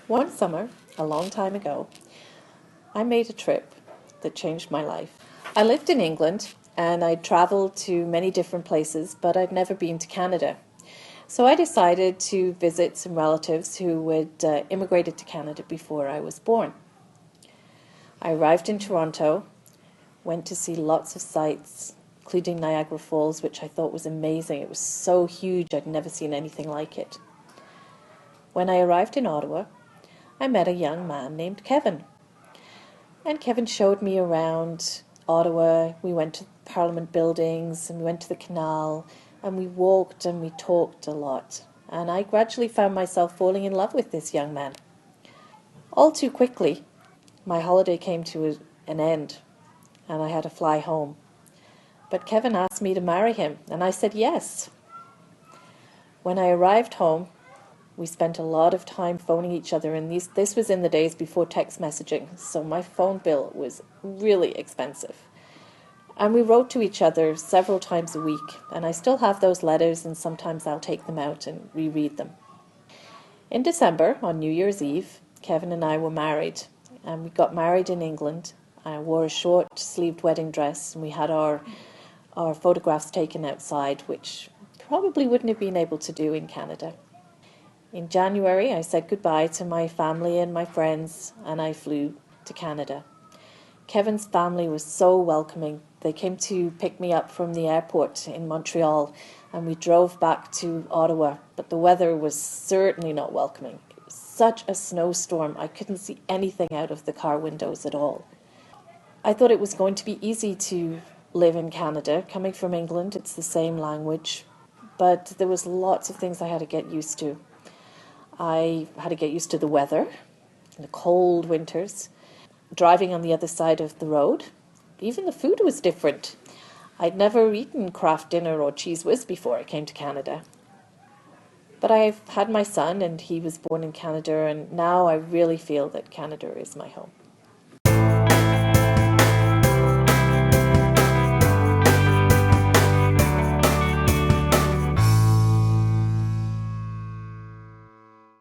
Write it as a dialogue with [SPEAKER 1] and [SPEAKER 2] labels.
[SPEAKER 1] One summer, a long time ago, I made a trip that changed my life. I lived in England and I'd traveled to many different places, but I'd never been to Canada. So I decided to visit some relatives who had immigrated to Canada before I was born. I arrived in Toronto, went to see lots of sights, including Niagara Falls, which I thought was amazing. It was so huge, I'd never seen anything like it. When I arrived in Ottawa, I met a young man named Kevin. And Kevin showed me around Ottawa. We went to Parliament buildings and we went to the canal and we walked and we talked a lot. And I gradually found myself falling in love with this young man. All too quickly, my holiday came to an end and I had to fly home. But Kevin asked me to marry him and I said yes. When I arrived home, we spent a lot of time phoning each other, and this was in the days before text messaging, so my phone bill was really expensive. And we wrote to each other several times a week, and I still have those letters, and sometimes I'll take them out and reread them. In December, on New Year's Eve, Kevin and I were married, and we got married in England. I wore a short-sleeved wedding dress, and we had our photographs taken outside, which probably wouldn't have been able to do in Canada. In January, I said goodbye to my family and my friends, and I flew to Canada. Kevin's family was so welcoming. They came to pick me up from the airport in Montreal, and we drove back to Ottawa, but the weather was certainly not welcoming. It was such a snowstorm, I couldn't see anything out of the car windows at all. I thought it was going to be easy to live in Canada. Coming from England, it's the same language, but there was lots of things I had to get used to. I had to get used to the weather, the cold winters, driving on the other side of the road. Even the food was different. I'd never eaten Kraft Dinner or Cheese Whiz before I came to Canada. But I've had my son and he was born in Canada, and now I really feel that Canada is my home.